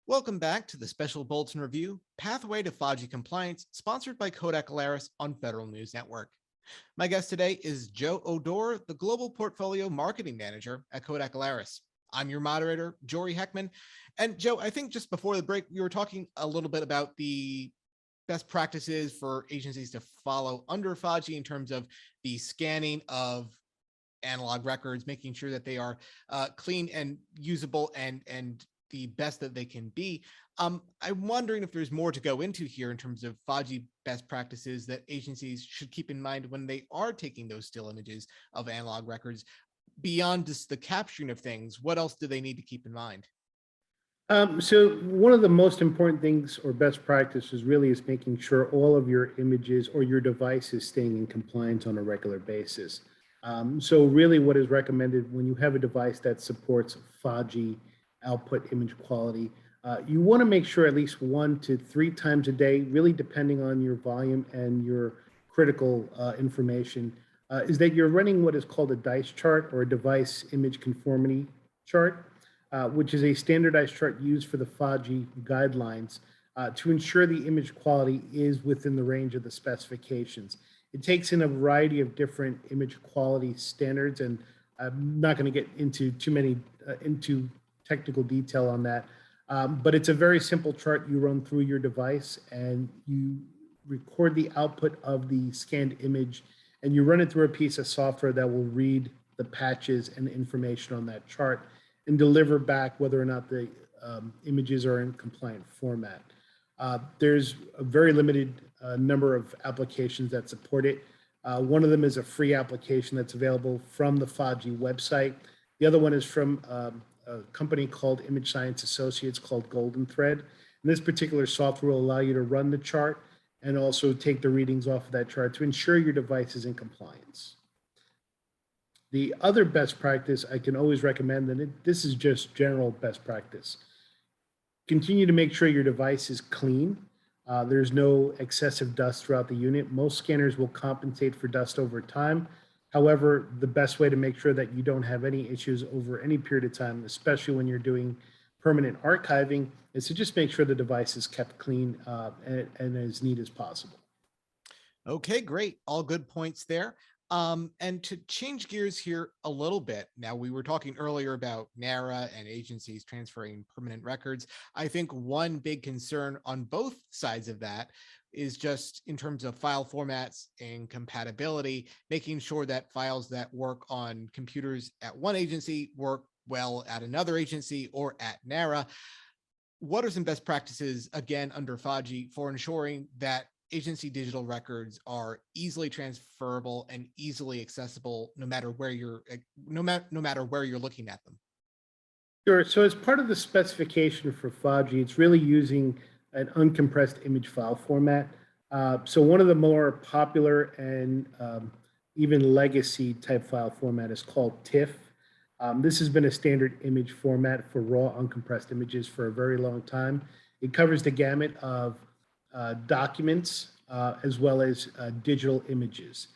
Welcome back to the special Bulletin Review, Pathway to FADGI Compliance, sponsored by Kodak Alaris on Federal News Network. My guest today is Joe Odor, the Global Portfolio Marketing Manager at Kodak Alaris. I'm your moderator, Jory Heckman. And Joe, I think just before the break, we were talking a little bit about the best practices for agencies to follow under FADGI in terms of the scanning of analog records, making sure that they are clean and usable and the best that they can be. I'm wondering if there's more to go into here in terms of FADGI best practices that agencies should keep in mind when they are taking those still images of analog records. Beyond just the capturing of things, what else do they need to keep in mind? So one of the most important things or best practices really is making sure all of your images or your device is staying in compliance on a regular basis. So really what is recommended when you have a device that supports FADGI output image quality, you want to make sure at least 1 to 3 times a day, really depending on your volume and your critical information, is that you're running what is called a DICE chart or a device image conformity chart, which is a standardized chart used for the FADGI guidelines to ensure the image quality is within the range of the specifications. It takes in a variety of different image quality standards, and I'm not going to get into too many into technical detail on that, but it's a very simple chart. You run through your device and you record the output of the scanned image, and you run it through a piece of software that will read the patches and information on that chart and deliver back whether or not the images are in compliant format. There's a very limited number of applications that support it. One of them is a free application that's available from the FADGI website. The other one is from a company called Image Science Associates called Golden Thread. And this particular software will allow you to run the chart and also take the readings off of that chart to ensure your device is in compliance. The other best practice I can always recommend, and this is just general best practice, continue to make sure your device is clean. There's no excessive dust throughout the unit. Most scanners will compensate for dust over time. However, the best way to make sure that you don't have any issues over any period of time, especially when you're doing permanent archiving, is to just make sure the device is kept clean and as neat as possible. Okay, great. All good points there. And to change gears here a little bit, now we were talking earlier about NARA and agencies transferring permanent records. I think one big concern on both sides of that is just in terms of file formats and compatibility, making sure that files that work on computers at one agency work well at another agency or at NARA. What are some best practices, again, under FADGI for ensuring that agency digital records are easily transferable and easily accessible no matter where you're no matter where you're looking at them? Sure. So as part of the specification for FADGI, it's really using an uncompressed image file format. So one of the more popular and even legacy type file format is called Tiff. This has been a standard image format for raw uncompressed images for a very long time. It covers the gamut of documents as well as digital images.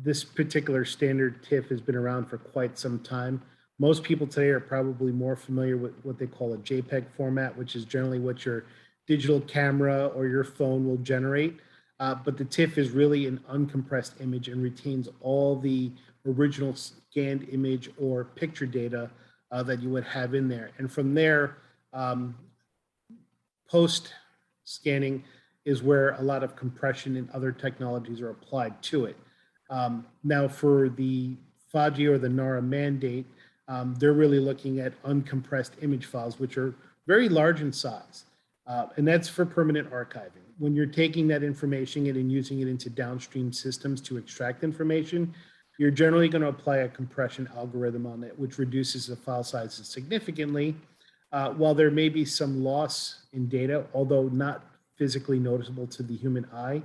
This particular standard Tiff has been around for quite some time. Most people today are probably more familiar with what they call a JPEG format, which is generally what your digital camera or your phone will generate. But the Tiff is really an uncompressed image and retains all the original scanned image or picture data that you would have in there. And from there, post scanning is where a lot of compression and other technologies are applied to it. Now for the FADGI or the NARA mandate, they're really looking at uncompressed image files, which are very large in size. And that's for permanent archiving. When you're taking that information and using it into downstream systems to extract information, you're generally going to apply a compression algorithm on it, which reduces the file sizes significantly. While there may be some loss in data, although not physically noticeable to the human eye,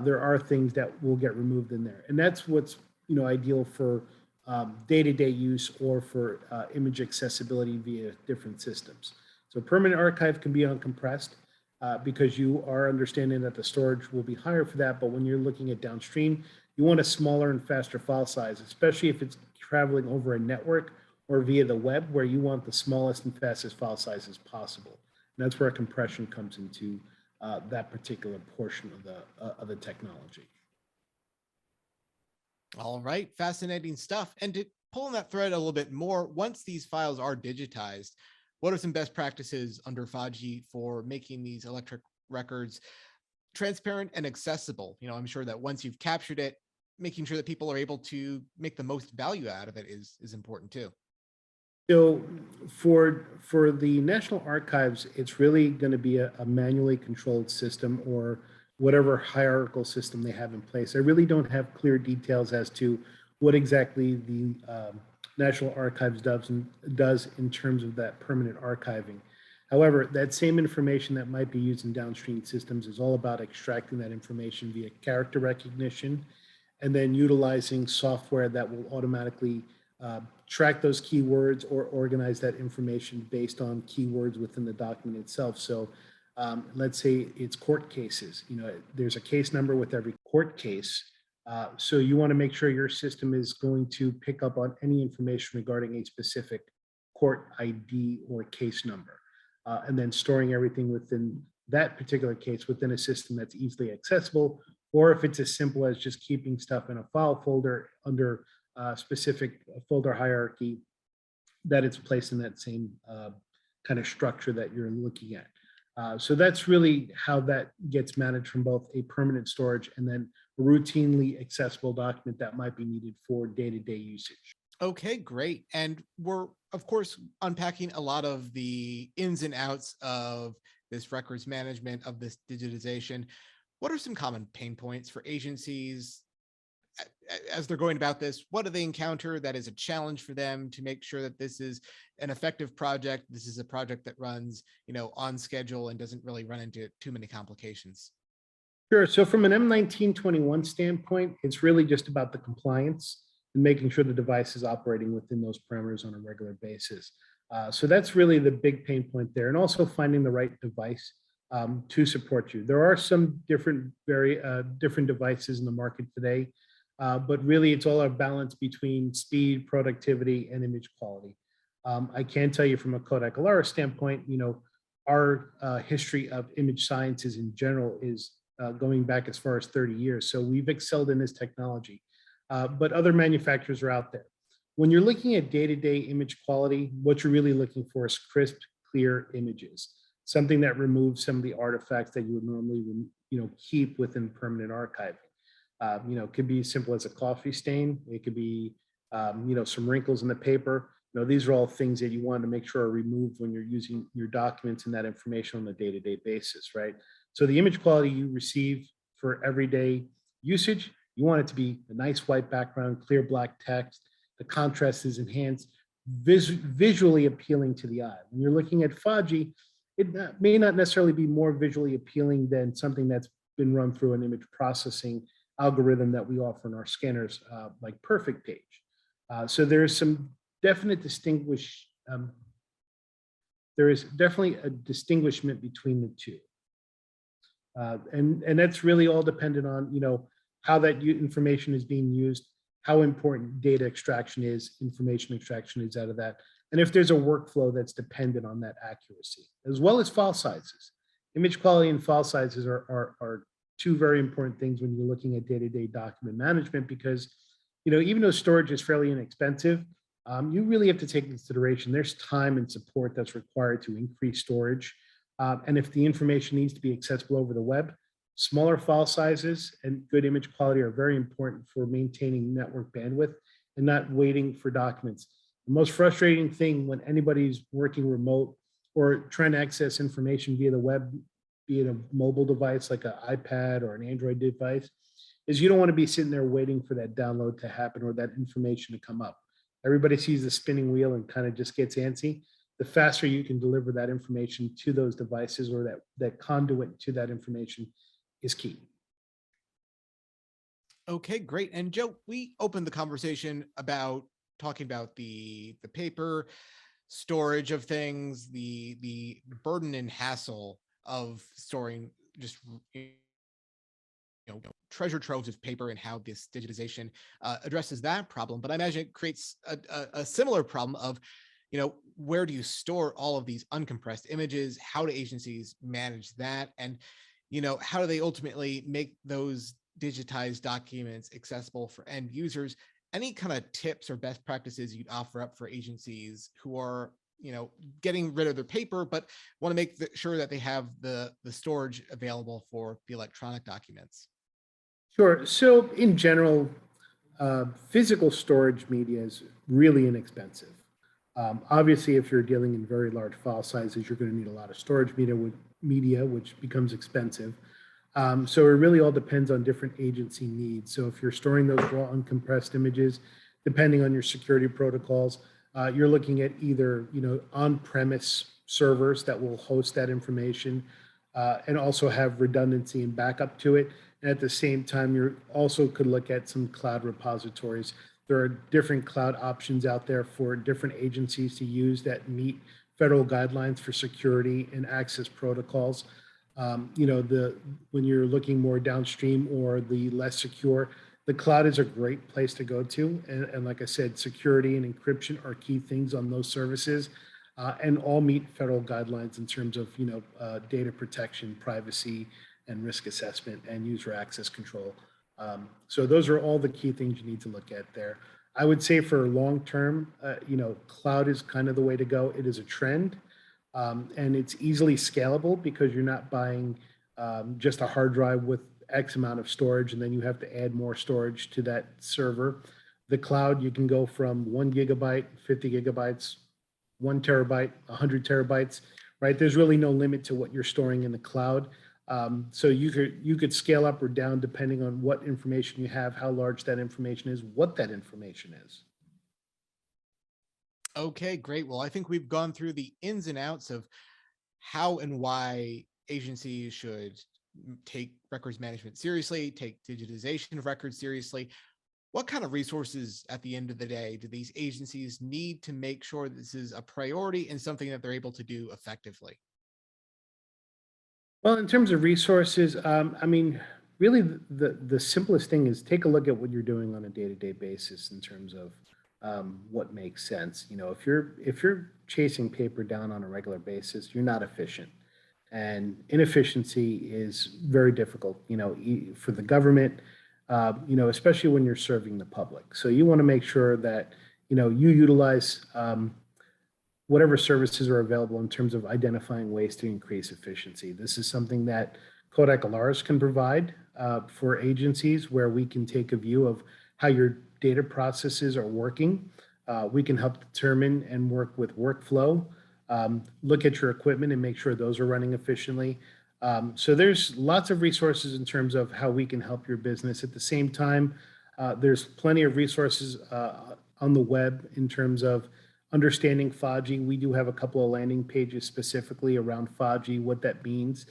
there are things that will get removed in there. And that's what's ideal for day-to-day use or for image accessibility via different systems. So permanent archive can be uncompressed because you are understanding that the storage will be higher for that. But when you're looking at downstream, you want a smaller and faster file size, especially if it's traveling over a network or via the web, where you want the smallest and fastest file sizes possible. And that's where compression comes into that particular portion of the technology. All right, fascinating stuff. And to pull on that thread a little bit more, once these files are digitized, what are some best practices under FADGI for making these electric records transparent and accessible? I'm sure that once you've captured it, making sure that people are able to make the most value out of it is important too. So for the National Archives, it's really going to be a manually controlled system or whatever hierarchical system they have in place. I really don't have clear details as to what exactly the National Archives does in terms of that permanent archiving. However, that same information that might be used in downstream systems is all about extracting that information via character recognition and then utilizing software that will automatically track those keywords or organize that information based on keywords within the document itself. So let's say it's court cases. There's a case number with every court case. So you want to make sure your system is going to pick up on any information regarding a specific court ID or case number, and then storing everything within that particular case within a system that's easily accessible, or if it's as simple as just keeping stuff in a file folder under a specific folder hierarchy, that it's placed in that same kind of structure that you're looking at. So that's really how that gets managed from both a permanent storage and then a routinely accessible document that might be needed for day-to-day usage. Okay, great. And we're, of course, unpacking a lot of the ins and outs of this records management, of this digitization. What are some common pain points for agencies as they're going about this? What do they encounter that is a challenge for them to make sure that this is an effective project? This is a project that runs, on schedule and doesn't really run into too many complications. Sure. So from an M1921 standpoint, it's really just about the compliance and making sure the device is operating within those parameters on a regular basis. So that's really the big pain point there, and also finding the right device to support you. There are some different devices in the market today, but really it's all a balance between speed, productivity, and image quality. I can tell you from a Kodak Alaris standpoint, our history of image sciences in general is going back as far as 30 years. So we've excelled in this technology, but other manufacturers are out there. When you're looking at day-to-day image quality, what you're really looking for is crisp, clear images, something that removes some of the artifacts that you would normally, keep within permanent archiving. It could be as simple as a coffee stain. It could be, some wrinkles in the paper. These are all things that you want to make sure are removed when you're using your documents and that information on a day-to-day basis, right? So the image quality you receive for everyday usage, you want it to be a nice white background, clear black text. The contrast is enhanced, visually appealing to the eye. When you're looking at FADGI, it may not necessarily be more visually appealing than something that's been run through an image processing algorithm that we offer in our scanners, like Perfect Page. So there is some definite there is definitely a distinguishment between the two. And that's really all dependent on, how that information is being used, how important data extraction is, information extraction is out of that, and if there's a workflow that's dependent on that accuracy, as well as file sizes. Image quality and file sizes are two very important things when you're looking at day-to-day document management, because, even though storage is fairly inexpensive, you really have to take into consideration there's time and support that's required to increase storage. And if the information needs to be accessible over the web, smaller file sizes and good image quality are very important for maintaining network bandwidth and not waiting for documents. The most frustrating thing when anybody's working remote or trying to access information via the web, be it a mobile device like an iPad or an Android device, is you don't want to be sitting there waiting for that download to happen or that information to come up. Everybody sees the spinning wheel and kind of just gets antsy. The faster you can deliver that information to those devices or that conduit to that information is key. Okay, great. And Joe, we opened the conversation about talking about the paper storage of things, the burden and hassle of storing just treasure troves of paper, and how this digitization addresses that problem. But I imagine it creates a similar problem of where do you store all of these uncompressed images? How do agencies manage that? And, how do they ultimately make those digitized documents accessible for end users? Any kind of tips or best practices you'd offer up for agencies who are, getting rid of their paper, but want to make sure that they have the storage available for the electronic documents? Sure. So in general, physical storage media is really inexpensive. Obviously, if you're dealing in very large file sizes, you're going to need a lot of storage media, which becomes expensive. So it really all depends on different agency needs. So if you're storing those raw uncompressed images, depending on your security protocols, you're looking at either on-premise servers that will host that information and also have redundancy and backup to it. And at the same time, you also could look at some cloud repositories. There are different cloud options out there for different agencies to use that meet federal guidelines for security and access protocols. When you're looking more downstream or the less secure, the cloud is a great place to go to. And like I said, security and encryption are key things on those services, and all meet federal guidelines in terms of data protection, privacy, and risk assessment and user access control. So those are all the key things you need to look at there. I would say for long term, cloud is kind of the way to go. It is a trend, and it's easily scalable because you're not buying just a hard drive with X amount of storage, and then you have to add more storage to that server. The cloud, you can go from 1 gigabyte, 50 gigabytes, 1 terabyte, 100 terabytes, right? There's really no limit to what you're storing in the cloud. So you could scale up or down depending on what information you have, how large that information is, what that information is. Okay, great. Well, I think we've gone through the ins and outs of how and why agencies should take records management seriously, take digitization of records seriously. What kind of resources at the end of the day do these agencies need to make sure this is a priority and something that they're able to do effectively? Well, in terms of resources, I mean, really the simplest thing is take a look at what you're doing on a day-to-day basis in terms of what makes sense. If you're chasing paper down on a regular basis, you're not efficient, and inefficiency is very difficult. For the government, especially when you're serving the public. So you want to make sure that you utilize whatever services are available in terms of identifying ways to increase efficiency. This is something that Kodak Alaris can provide for agencies, where we can take a view of how your data processes are working. We can help determine and work with workflow, look at your equipment and make sure those are running efficiently. So there's lots of resources in terms of how we can help your business. At the same time, there's plenty of resources on the web in terms of understanding FADGI. We do have a couple of landing pages specifically around FADGI, what that means,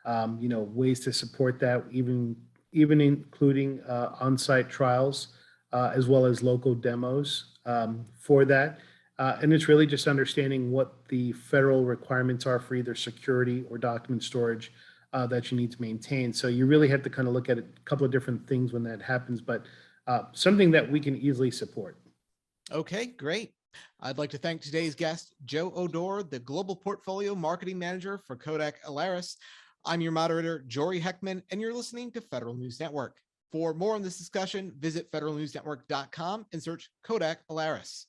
ways to support that, even including on-site trials, as well as local demos for that. And it's really just understanding what the federal requirements are for either security or document storage that you need to maintain. So you really have to kind of look at a couple of different things when that happens, but something that we can easily support. Okay, great. I'd like to thank today's guest, Joe Odor, the Global Portfolio Marketing Manager for Kodak Alaris. I'm your moderator, Jory Heckman, and you're listening to Federal News Network. For more on this discussion, visit federalnewsnetwork.com and search Kodak Alaris.